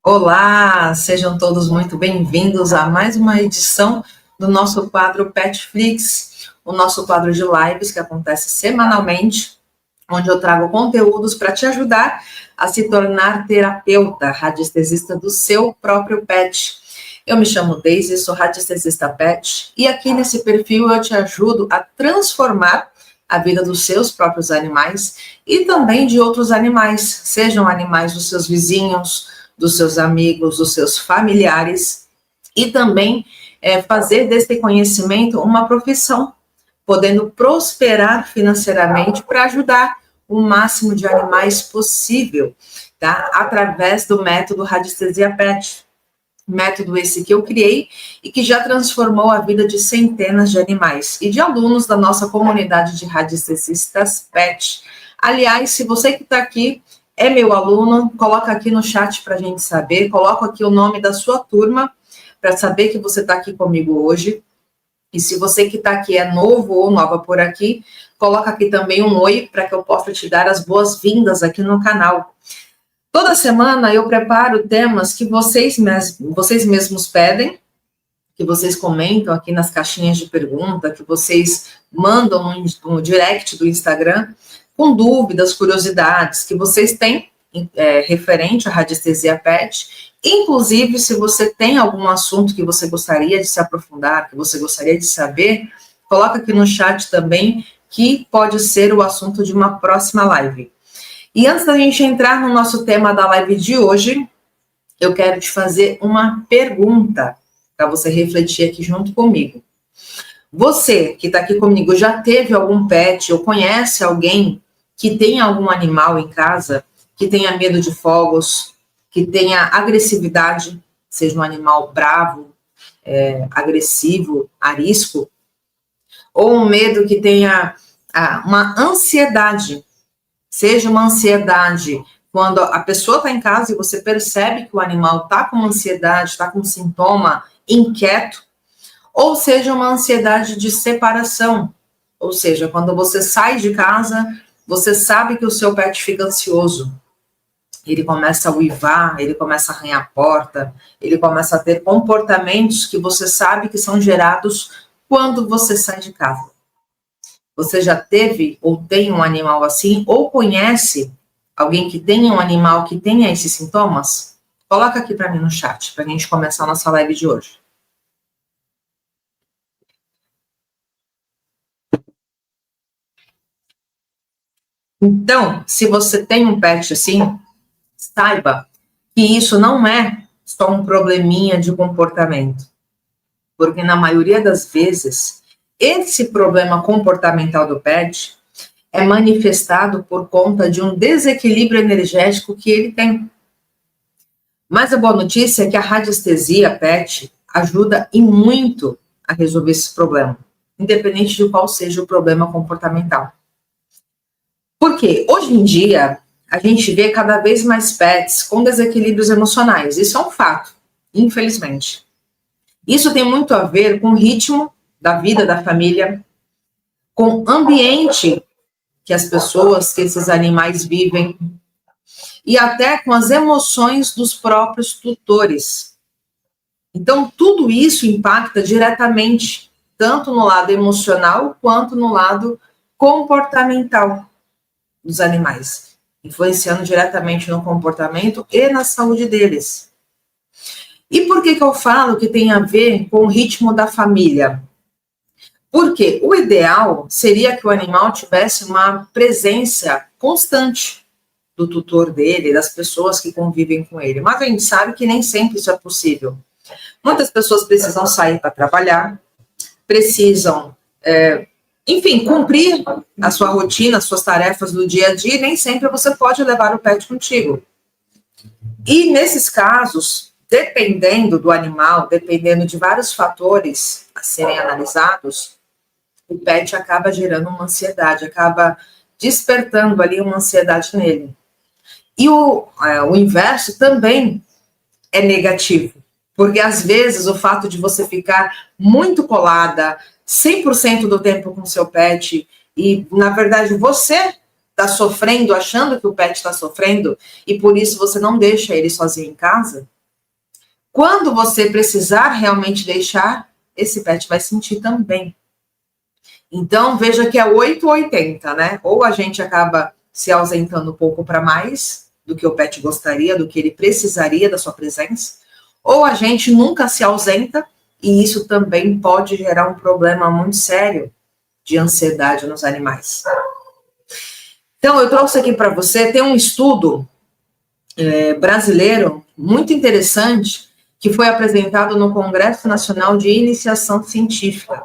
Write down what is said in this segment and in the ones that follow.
Olá, sejam todos muito bem-vindos a mais uma edição do nosso quadro Petflix, o nosso quadro de lives que acontece semanalmente, onde eu trago conteúdos para te ajudar a se tornar terapeuta radiestesista do seu próprio pet. Eu me chamo Daisy, sou radiestesista pet, e aqui nesse perfil eu te ajudo a transformar a vida dos seus próprios animais e também de outros animais, sejam animais dos seus vizinhos, dos seus amigos, dos seus familiares, e também fazer desse conhecimento uma profissão, podendo prosperar financeiramente para ajudar o máximo de animais possível, tá? Através do método Radiestesia Pet. Método esse que eu criei e que já transformou a vida de centenas de animais e de alunos da nossa comunidade de radiestesistas PET. Aliás, se você que está aqui é meu aluno, coloca aqui no chat para a gente saber, coloca aqui o nome da sua turma para saber que você está aqui comigo hoje. E se você que está aqui é novo ou nova por aqui, coloca aqui também um oi para que eu possa te dar as boas-vindas aqui no canal. Toda semana eu preparo temas que vocês mesmos pedem, que vocês comentam aqui nas caixinhas de pergunta, que vocês mandam no direct do Instagram, com dúvidas, curiosidades que vocês têm referente à radiestesia pet. Inclusive, se você tem algum assunto que você gostaria de se aprofundar, que você gostaria de saber, coloca aqui no chat também, que pode ser o assunto de uma próxima live. E antes da gente entrar no nosso tema da live de hoje, eu quero te fazer uma pergunta para você refletir aqui junto comigo. Você que está aqui comigo já teve algum pet ou conhece alguém que tem algum animal em casa, que tenha medo de fogos, que tenha agressividade, seja um animal bravo, agressivo, arisco, ou um medo que tenha uma ansiedade, seja uma ansiedade quando a pessoa está em casa e você percebe que o animal está com ansiedade, está com sintoma inquieto, ou seja uma ansiedade de separação, ou seja, quando você sai de casa, você sabe que o seu pet fica ansioso, ele começa a uivar, ele começa a arranhar a porta, ele começa a ter comportamentos que você sabe que são gerados quando você sai de casa. Você já teve ou tem um animal assim, ou conhece alguém que tenha um animal que tenha esses sintomas? Coloca aqui para mim no chat, para a gente começar a nossa live de hoje. Então, se você tem um pet assim, saiba que isso não é só um probleminha de comportamento. Porque na maioria das vezes, esse problema comportamental do pet é manifestado por conta de um desequilíbrio energético que ele tem. Mas a boa notícia é que a radiestesia PET ajuda e muito a resolver esse problema, independente de qual seja o problema comportamental. Porque hoje em dia, a gente vê cada vez mais pets com desequilíbrios emocionais. Isso é um fato, infelizmente. Isso tem muito a ver com o ritmo da vida da família, com o ambiente que as pessoas, que esses animais vivem, e até com as emoções dos próprios tutores. Então, tudo isso impacta diretamente, tanto no lado emocional, quanto no lado comportamental dos animais, influenciando diretamente no comportamento e na saúde deles. E por que eu falo que tem a ver com o ritmo da família? Porque o ideal seria que o animal tivesse uma presença constante do tutor dele, das pessoas que convivem com ele. Mas a gente sabe que nem sempre isso é possível. Muitas pessoas precisam sair para trabalhar, precisam, enfim, cumprir a sua rotina, as suas tarefas do dia a dia, e nem sempre você pode levar o pet contigo. E nesses casos, dependendo do animal, dependendo de vários fatores a serem analisados, o pet acaba gerando uma ansiedade, acaba despertando ali uma ansiedade nele. E o inverso também é negativo, porque às vezes o fato de você ficar muito colada 100% do tempo com seu pet e, na verdade, você está sofrendo, achando que o pet está sofrendo, e por isso você não deixa ele sozinho em casa, quando você precisar realmente deixar, esse pet vai sentir também. Então, veja que é 8 ou 80, né? Ou a gente acaba se ausentando um pouco para mais do que o pet gostaria, do que ele precisaria da sua presença, ou a gente nunca se ausenta, e isso também pode gerar um problema muito sério de ansiedade nos animais. Então, eu trouxe aqui para você, tem um estudo brasileiro muito interessante que foi apresentado no Congresso Nacional de Iniciação Científica.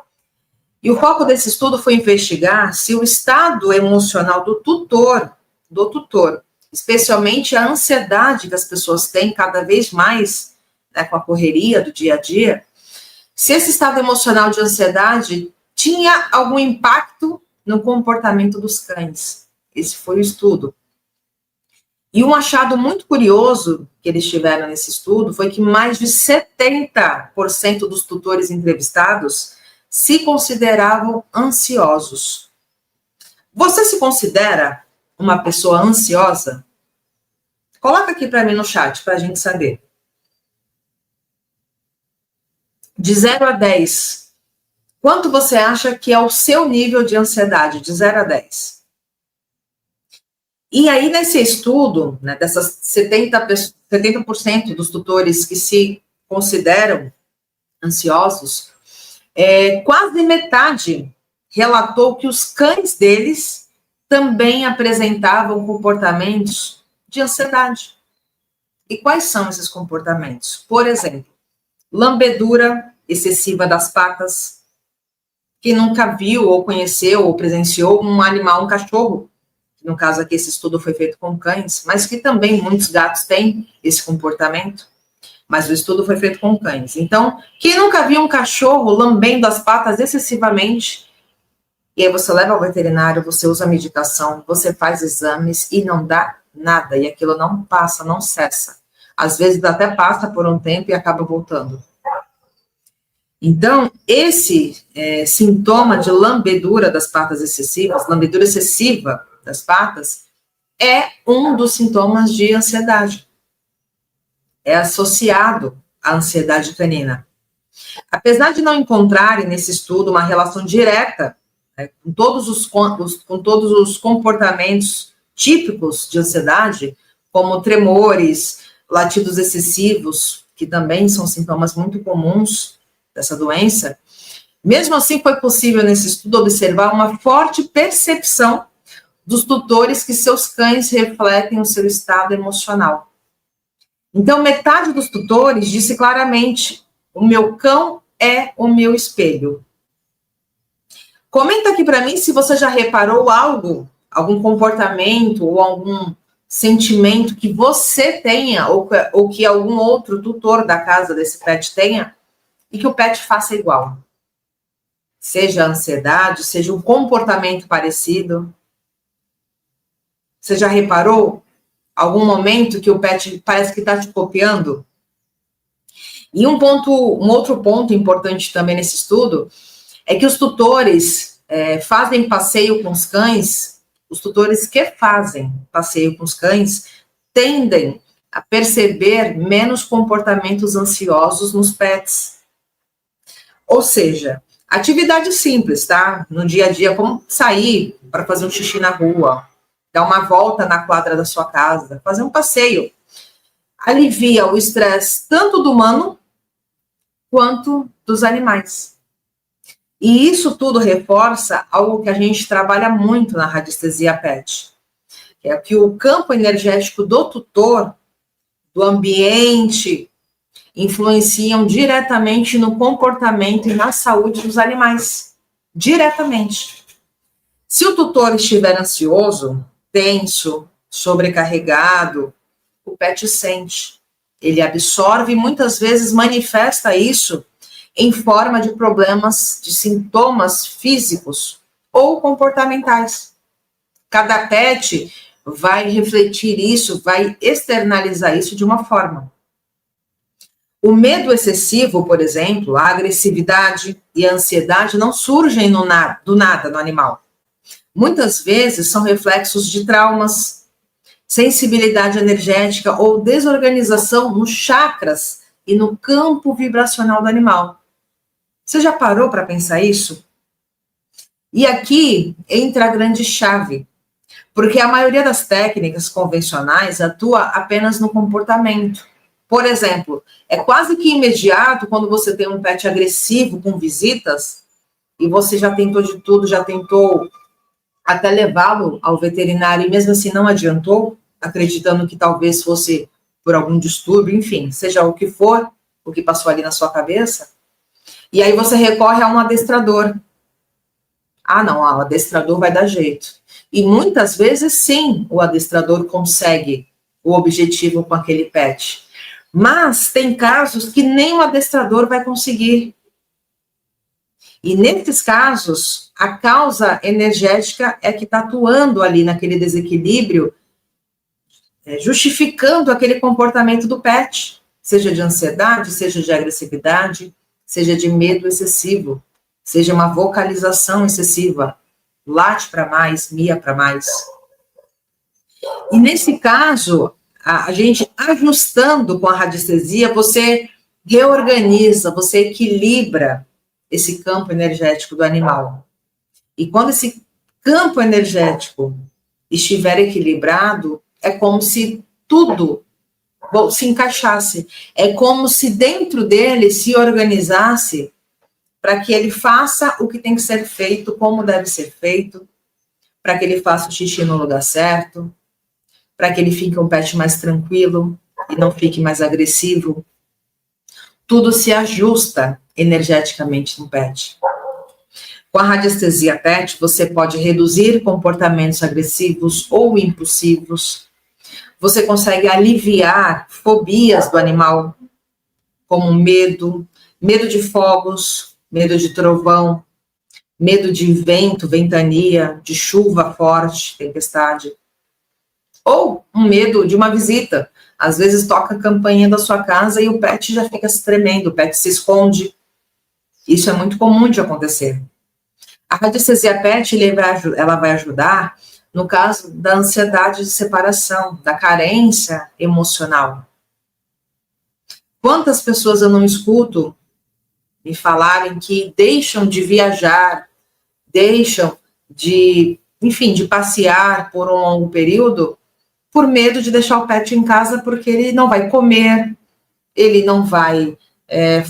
E o foco desse estudo foi investigar se o estado emocional do tutor, especialmente a ansiedade que as pessoas têm cada vez mais, né, com a correria do dia a dia, se esse estado emocional de ansiedade tinha algum impacto no comportamento dos cães. Esse foi o estudo. E um achado muito curioso que eles tiveram nesse estudo foi que mais de 70% dos tutores entrevistados se consideravam ansiosos. Você se considera uma pessoa ansiosa? Coloca aqui para mim no chat, para a gente saber. De 0 a 10, quanto você acha que é o seu nível de ansiedade? De 0 a 10. E aí, nesse estudo, né, dessas 70% dos tutores que se consideram ansiosos, quase metade relatou que os cães deles também apresentavam comportamentos de ansiedade. E quais são esses comportamentos? Por exemplo, lambedura excessiva das patas. Quem nunca viu ou conheceu ou presenciou um animal, um cachorro, no caso aqui esse estudo foi feito com cães, mas que também muitos gatos têm esse comportamento, mas o estudo foi feito com cães. Então, quem nunca viu um cachorro lambendo as patas excessivamente, e aí você leva ao veterinário, você usa medicação, você faz exames e não dá nada, e aquilo não passa, não cessa. Às vezes até passa por um tempo e acaba voltando. Então, esse sintoma de lambedura das patas excessivas, lambedura excessiva das patas, é um dos sintomas de ansiedade. É associado à ansiedade canina. Apesar de não encontrarem nesse estudo uma relação direta, né, com todos os comportamentos típicos de ansiedade, como tremores, latidos excessivos, que também são sintomas muito comuns dessa doença, mesmo assim foi possível nesse estudo observar uma forte percepção dos tutores que seus cães refletem o seu estado emocional. Então, metade dos tutores disse claramente: o meu cão é o meu espelho. Comenta aqui para mim se você já reparou algo, algum comportamento ou algum sentimento que você tenha ou que algum outro tutor da casa desse pet tenha e que o pet faça igual. Seja ansiedade, seja um comportamento parecido. Você já reparou algum momento que o pet parece que está te copiando? E um outro ponto importante também nesse estudo é que os tutores fazem passeio com os cães, os tutores que fazem passeio com os cães tendem a perceber menos comportamentos ansiosos nos pets. Ou seja, atividade simples, tá? No dia a dia, como sair para fazer um xixi na rua, dar uma volta na quadra da sua casa, fazer um passeio. Alivia o estresse tanto do humano quanto dos animais. E isso tudo reforça algo que a gente trabalha muito na radiestesia pet, que é que o campo energético do tutor, do ambiente, influenciam diretamente no comportamento e na saúde dos animais. Diretamente. Se o tutor estiver ansioso, tenso, sobrecarregado, o pet sente. Ele absorve e muitas vezes manifesta isso em forma de problemas, de sintomas físicos ou comportamentais. Cada pet vai refletir isso, vai externalizar isso de uma forma. O medo excessivo, por exemplo, a agressividade e a ansiedade não surgem do nada no animal. muitas vezes são reflexos de traumas, sensibilidade energética ou desorganização nos chakras e no campo vibracional do animal. Você já parou para pensar isso? E aqui entra a grande chave, porque a maioria das técnicas convencionais atua apenas no comportamento. Por exemplo, é quase que imediato quando você tem um pet agressivo com visitas e você já tentou de tudo, já tentou até levá-lo ao veterinário e mesmo assim não adiantou, acreditando que talvez fosse por algum distúrbio, enfim, seja o que for, o que passou ali na sua cabeça. E aí você recorre a um adestrador. Ah, não, o adestrador vai dar jeito. E muitas vezes, sim, o adestrador consegue o objetivo com aquele pet. Mas tem casos que nem o adestrador vai conseguir. E nesses casos, a causa energética é que está atuando ali naquele desequilíbrio, justificando aquele comportamento do pet, seja de ansiedade, seja de agressividade, seja de medo excessivo, seja uma vocalização excessiva, late para mais, mia para mais. E nesse caso, a gente ajustando com a radiestesia, você reorganiza, você equilibra esse campo energético do animal. E quando esse campo energético estiver equilibrado, é como se tudo se encaixasse. É como se dentro dele se organizasse para que ele faça o que tem que ser feito, como deve ser feito, para que ele faça o xixi no lugar certo, para que ele fique um pet mais tranquilo e não fique mais agressivo. Tudo se ajusta energeticamente no pet. Com a radiestesia PET, você pode reduzir comportamentos agressivos ou impulsivos. Você consegue aliviar fobias do animal, como medo de fogos, medo de trovão, medo de vento, ventania, de chuva forte, tempestade. Ou um medo de uma visita. Às vezes toca a campainha da sua casa e o pet já fica se tremendo, o pet se esconde. Isso é muito comum de acontecer. A radiestesia PET ela vai ajudar no caso da ansiedade de separação, da carência emocional. Quantas pessoas eu não escuto me falarem que deixam de viajar, deixam de, enfim, de passear por um longo período por medo de deixar o pet em casa porque ele não vai comer, ele não vai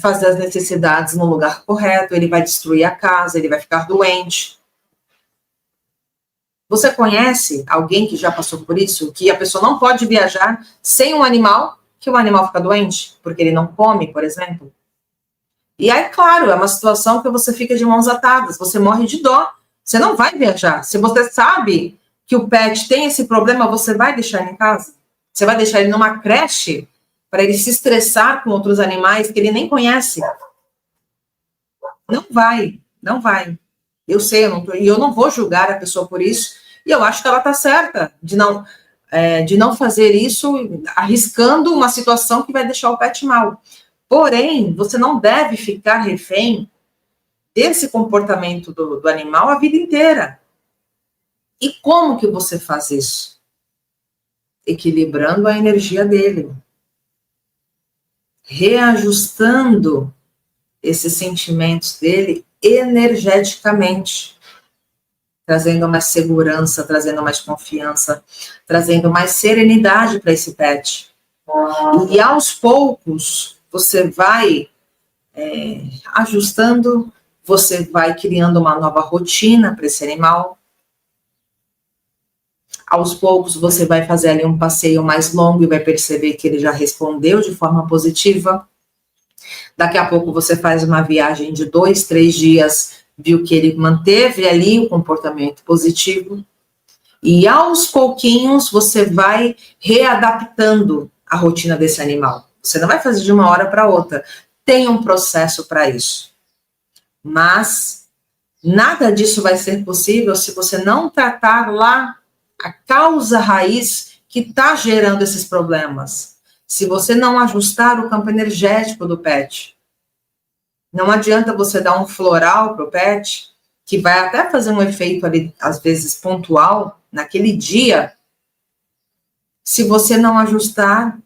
fazer as necessidades no lugar correto, ele vai destruir a casa, ele vai ficar doente. Você conhece alguém que já passou por isso? Que a pessoa não pode viajar sem um animal, que o animal fica doente, porque ele não come, por exemplo? E aí, claro, é uma situação que você fica de mãos atadas, você morre de dó, você não vai viajar. Se você sabe que o pet tem esse problema, você vai deixar ele em casa? Você vai deixar ele numa creche para ele se estressar com outros animais que ele nem conhece? Não vai, não vai. Eu sei, eu não vou julgar a pessoa por isso, e eu acho que ela está certa de não fazer isso, arriscando uma situação que vai deixar o pet mal. Porém, você não deve ficar refém desse comportamento do animal a vida inteira. E como que você faz isso? Equilibrando a energia dele. Reajustando esses sentimentos dele energeticamente. Trazendo mais segurança, trazendo mais confiança, trazendo mais serenidade para esse pet. E aos poucos, você vai ajustando, você vai criando uma nova rotina para esse animal. Aos poucos, você vai fazer ali um passeio mais longo e vai perceber que ele já respondeu de forma positiva. Daqui a pouco, você faz uma viagem de 2, 3 dias, viu que ele manteve ali o comportamento positivo. E aos pouquinhos, você vai readaptando a rotina desse animal. Você não vai fazer de uma hora para outra. Tem um processo para isso. Mas nada disso vai ser possível se você não tratar lá a causa raiz que está gerando esses problemas. Se você não ajustar o campo energético do pet. Não adianta você dar um floral para o pet que vai até fazer um efeito ali, às vezes pontual, naquele dia, se você não ajustar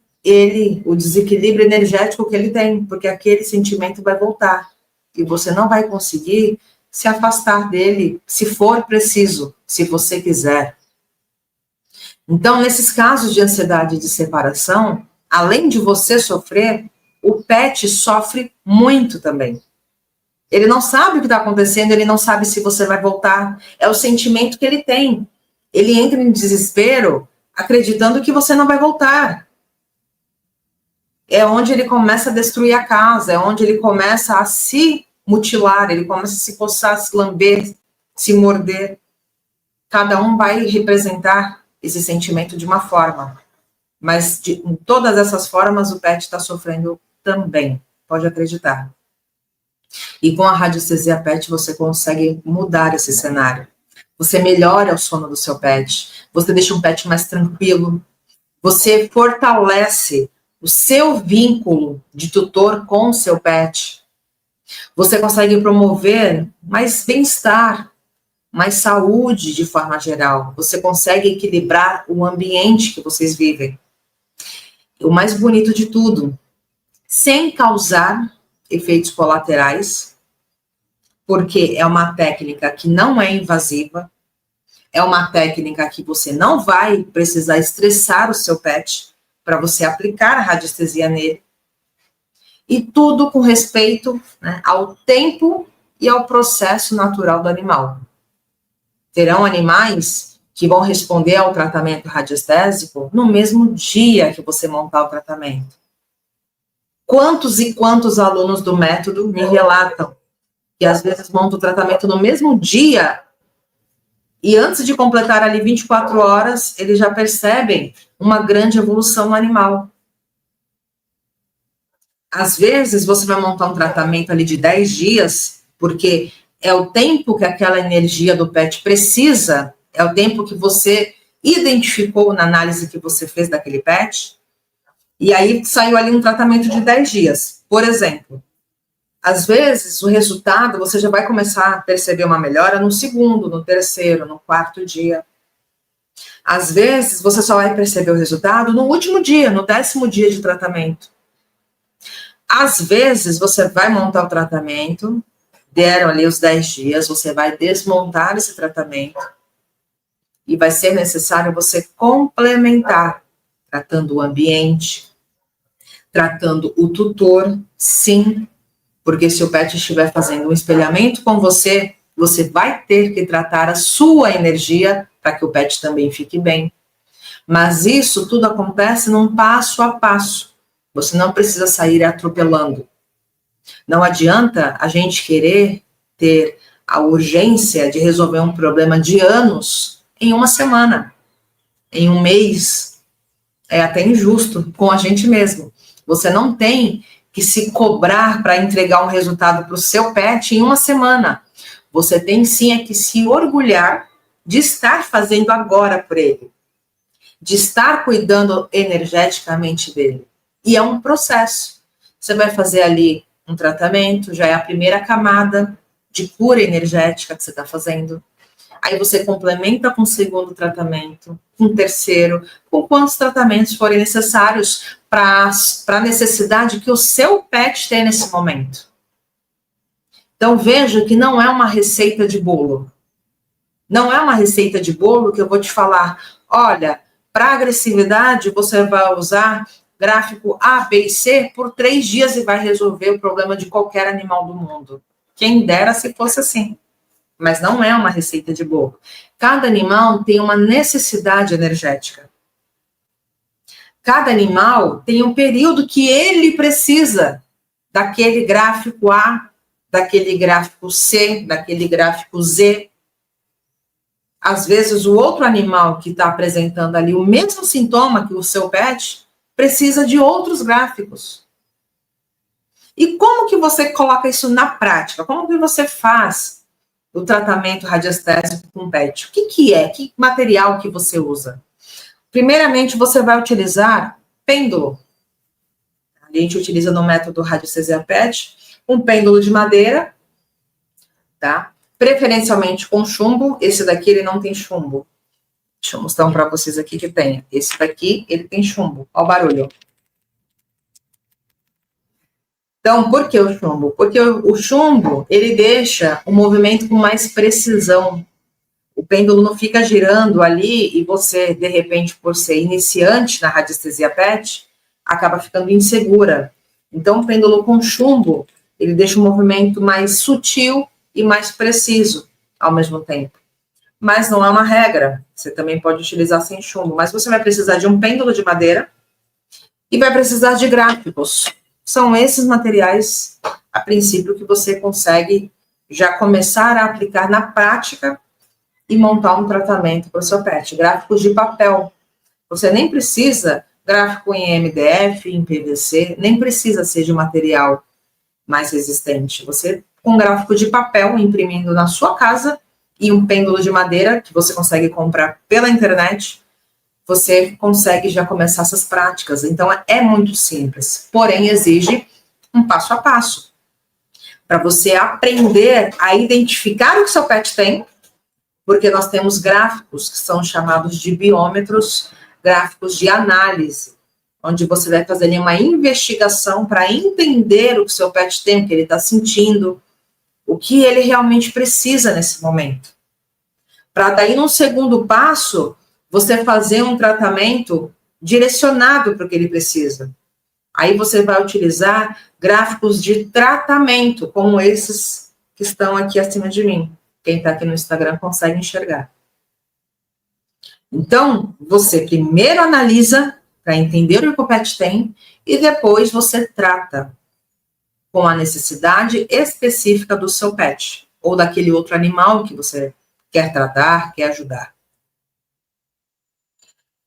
o desequilíbrio energético que ele tem, porque aquele sentimento vai voltar, e você não vai conseguir se afastar dele, se for preciso, se você quiser. Então, nesses casos de ansiedade de separação, além de você sofrer, o pet sofre muito também. Ele não sabe o que está acontecendo, ele não sabe se você vai voltar. É o sentimento que ele tem. Ele entra em desespero, acreditando que você não vai voltar. É onde ele começa a destruir a casa, é onde ele começa a se mutilar, ele começa a se coçar, se lamber, se morder. Cada um vai representar esse sentimento de uma forma. Mas em todas essas formas o pet está sofrendo também, pode acreditar. E com a radiestesia pet você consegue mudar esse cenário. Você melhora o sono do seu pet, você deixa um pet mais tranquilo, você fortalece o seu vínculo de tutor com o seu pet. Você consegue promover mais bem-estar, mais saúde de forma geral. Você consegue equilibrar o ambiente que vocês vivem. O mais bonito de tudo, sem causar efeitos colaterais, porque é uma técnica que não é invasiva, é uma técnica que você não vai precisar estressar o seu pet para você aplicar a radiestesia nele. E tudo com respeito, né, ao tempo e ao processo natural do animal. Terão animais que vão responder ao tratamento radiestésico no mesmo dia que você montar o tratamento. Quantos e quantos alunos do método me relatam que às vezes montam o tratamento no mesmo dia e antes de completar ali 24 horas, eles já percebem uma grande evolução no animal. Às vezes, você vai montar um tratamento ali de 10 dias, porque é o tempo que aquela energia do pet precisa, é o tempo que você identificou na análise que você fez daquele pet, e aí saiu ali um tratamento de 10 dias. Por exemplo, às vezes, o resultado, você já vai começar a perceber uma melhora no segundo, no terceiro, no quarto dia. Às vezes, você só vai perceber o resultado no último dia, no 10º dia de tratamento. Às vezes, você vai montar o tratamento, deram ali os 10 dias, você vai desmontar esse tratamento e vai ser necessário você complementar, tratando o ambiente, tratando o tutor, sim, porque se o pet estiver fazendo um espelhamento com você, você vai ter que tratar a sua energia para que o pet também fique bem. Mas isso tudo acontece num passo a passo. Você não precisa sair atropelando. Não adianta a gente querer ter a urgência de resolver um problema de anos em uma semana, em um mês. É até injusto com a gente mesmo. Você não tem que se cobrar para entregar um resultado para o seu pet em uma semana. Você tem sim é que se orgulhar de estar fazendo agora por ele, de estar cuidando energeticamente dele. E é um processo. Você vai fazer ali um tratamento, já é a primeira camada de cura energética que você está fazendo. Aí você complementa com o segundo tratamento, com o terceiro, com quantos tratamentos forem necessários para a necessidade que o seu pet tem nesse momento. Então veja que não é uma receita de bolo. Não é uma receita de bolo que eu vou te falar, olha, para agressividade você vai usar gráfico A, B e C por 3 dias e vai resolver o problema de qualquer animal do mundo. Quem dera se fosse assim. Mas não é uma receita de bolo. Cada animal tem uma necessidade energética. Cada animal tem um período que ele precisa daquele gráfico A, daquele gráfico C, daquele gráfico Z. Às vezes, o outro animal que está apresentando ali o mesmo sintoma que o seu pet precisa de outros gráficos. E como que você coloca isso na prática? Como que você faz o tratamento radiestésico com pet? O que é? Que material que você usa? Primeiramente, você vai utilizar pêndulo. A gente utiliza no método radiestesia pet um pêndulo de madeira, tá? preferencialmente com chumbo. Esse daqui, ele não tem chumbo. Deixa eu mostrar para vocês aqui que tem. Esse daqui, ele tem chumbo. Olha o barulho. Então, por que o chumbo? Porque o chumbo, ele deixa o movimento com mais precisão. O pêndulo não fica girando ali e você, de repente, por ser iniciante na radiestesia PET, acaba ficando insegura. Então, o pêndulo com chumbo, ele deixa o movimento mais sutil e mais preciso ao mesmo tempo. Mas não é uma regra. Você também pode utilizar sem chumbo. Mas você vai precisar de um pêndulo de madeira e vai precisar de gráficos. São esses materiais, a princípio, que você consegue já começar a aplicar na prática e montar um tratamento para o seu pet. Gráficos de papel. Você nem precisa gráfico em MDF, em PVC, nem precisa ser de material mais resistente. Você, com gráfico de papel, imprimindo na sua casa, e um pêndulo de madeira, que você consegue comprar pela internet, você consegue já começar essas práticas. Então, é muito simples, porém exige um passo a passo, para você aprender a identificar o que seu pet tem, porque nós temos gráficos que são chamados de biômetros, gráficos de análise, onde você vai fazer uma investigação para entender o que seu pet tem, o que ele está sentindo, o que ele realmente precisa nesse momento. Para daí, num segundo passo, você fazer um tratamento direcionado para o que ele precisa. Aí você vai utilizar gráficos de tratamento, como esses que estão aqui acima de mim. Quem está aqui no Instagram consegue enxergar. Então, você primeiro analisa para entender o que o pet tem e depois você trata com a necessidade específica do seu pet ou daquele outro animal que você quer tratar, quer ajudar.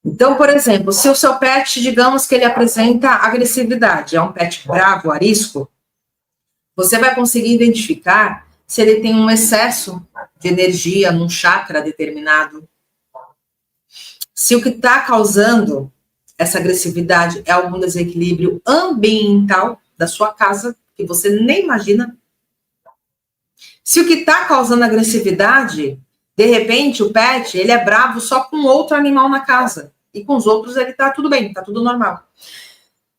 Então, por exemplo, se o seu pet, digamos que ele apresenta agressividade, é um pet bravo, arisco, você vai conseguir identificar se ele tem um excesso de energia num chakra determinado. Se o que está causando essa agressividade é algum desequilíbrio ambiental da sua casa, que você nem imagina. Se o que está causando agressividade, de repente o pet, ele é bravo só com outro animal na casa. E com os outros ele está tudo bem, está tudo normal.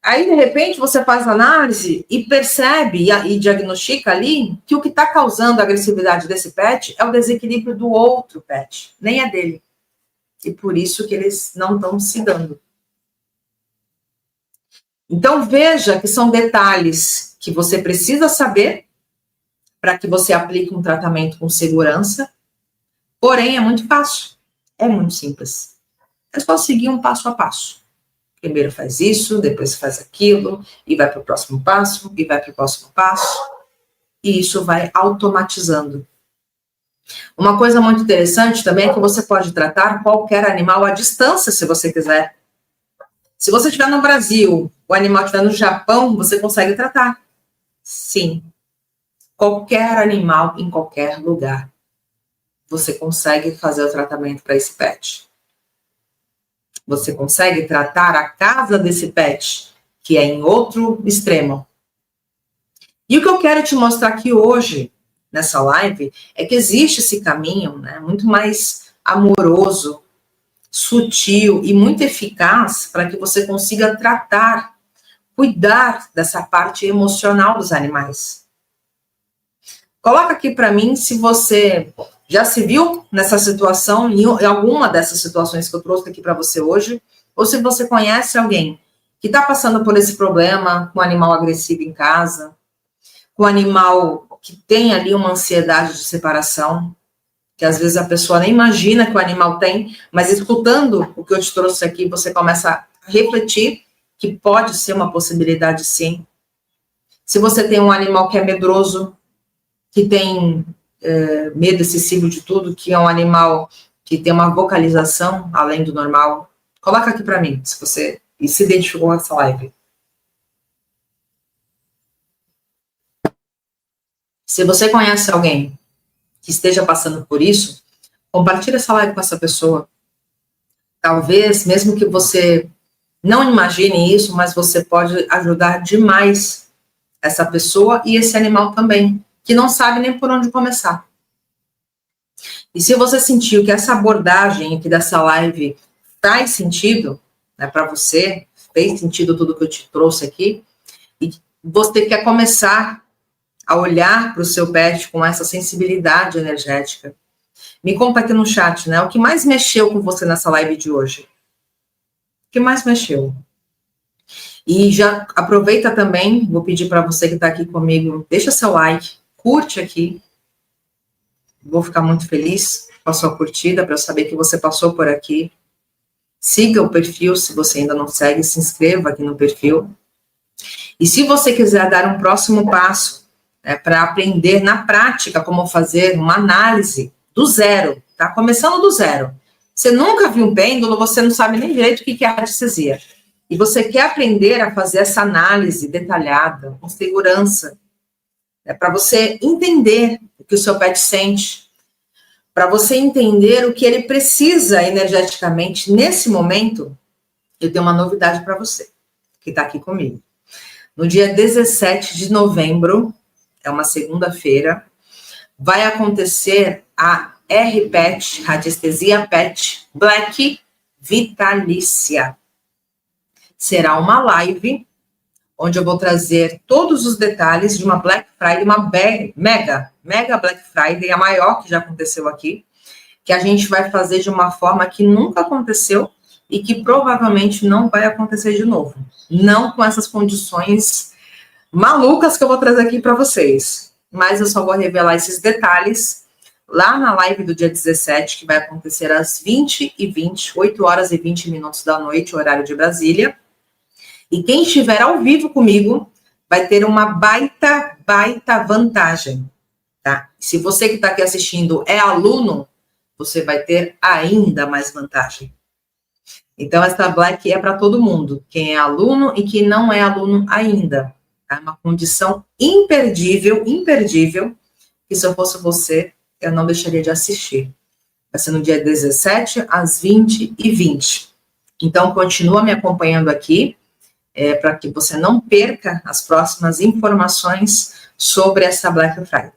Aí, de repente, você faz análise e percebe e diagnostica ali que o que está causando a agressividade desse pet é o desequilíbrio do outro pet, nem é dele. E por isso que eles não estão se dando. Então, veja que são detalhes que você precisa saber para que você aplique um tratamento com segurança, porém é muito fácil, é muito simples. É só seguir um passo a passo. Primeiro faz isso, depois faz aquilo, e vai para o próximo passo, e vai para o próximo passo, e isso vai automatizando. Uma coisa muito interessante também é que você pode tratar qualquer animal à distância, se você quiser. Se você estiver no Brasil, o animal estiver no Japão, você consegue tratar. Sim. Qualquer animal, em qualquer lugar, você consegue fazer o tratamento para esse pet. Você consegue tratar a casa desse pet, que é em outro extremo. E o que eu quero te mostrar aqui hoje, nessa live, é que existe esse caminho, né, muito mais amoroso, sutil e muito eficaz para que você consiga tratar, cuidar dessa parte emocional dos animais. Coloca aqui para mim se você já se viu nessa situação, em alguma dessas situações que eu trouxe aqui para você hoje, ou se você conhece alguém que está passando por esse problema com um animal agressivo em casa, com um animal que tem ali uma ansiedade de separação, que às vezes a pessoa nem imagina que o animal tem, mas escutando o que eu te trouxe aqui, você começa a refletir que pode ser uma possibilidade sim. Se você tem um animal que é medroso, que tem medo excessivo de tudo, que é um animal que tem uma vocalização além do normal, coloca aqui para mim, se você se identificou com essa live. Se você conhece alguém que esteja passando por isso, compartilhe essa live com essa pessoa. Talvez, mesmo que você não imagine isso, mas você pode ajudar demais essa pessoa e esse animal também, que não sabe nem por onde começar. E se você sentiu que essa abordagem aqui dessa live faz sentido, né, para você, fez sentido tudo que eu te trouxe aqui, e você quer começar a olhar para o seu pet com essa sensibilidade energética, me conta aqui no chat, né? O que mais mexeu com você nessa live de hoje? O que mais mexeu? E já aproveita também, vou pedir para você que está aqui comigo, deixa seu like, curte aqui. Vou ficar muito feliz com a sua curtida, para eu saber que você passou por aqui. Siga o perfil, se você ainda não segue, se inscreva aqui no perfil. E se você quiser dar um próximo passo, né, para aprender na prática como fazer uma análise do zero, tá? Começando do zero. Você nunca viu um pêndulo, você não sabe nem direito o que é radiestesia. E você quer aprender a fazer essa análise detalhada, com segurança, né, para você entender o que o seu pet sente, para você entender o que ele precisa energeticamente nesse momento, eu tenho uma novidade para você, que está aqui comigo. No dia 17 de novembro, é uma segunda-feira, vai acontecer a RPET, Radiestesia Pet Black Vitalícia. Será uma live onde eu vou trazer todos os detalhes de uma Black Friday, uma mega Black Friday, a maior que já aconteceu aqui, que a gente vai fazer de uma forma que nunca aconteceu e que provavelmente não vai acontecer de novo. Não com essas condições malucas que eu vou trazer aqui para vocês. Mas eu só vou revelar esses detalhes lá na live do dia 17, que vai acontecer às 20h20, 8 horas e 20 minutos da noite, horário de Brasília. E quem estiver ao vivo comigo vai ter uma baita vantagem, tá? Se você que está aqui assistindo é aluno, você vai ter ainda mais vantagem. Então, essa Black é para todo mundo, quem é aluno e quem não é aluno ainda. É uma condição imperdível, que se eu fosse você, eu não deixaria de assistir. Vai ser no dia 17, às 20h20. Então, continua me acompanhando aqui, para que você não perca as próximas informações sobre essa Black Friday.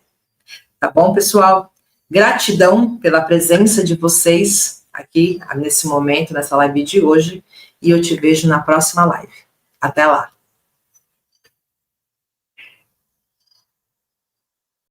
Tá bom, pessoal? Gratidão pela presença de vocês aqui, nesse momento, nessa live de hoje, e eu te vejo na próxima live. Até lá!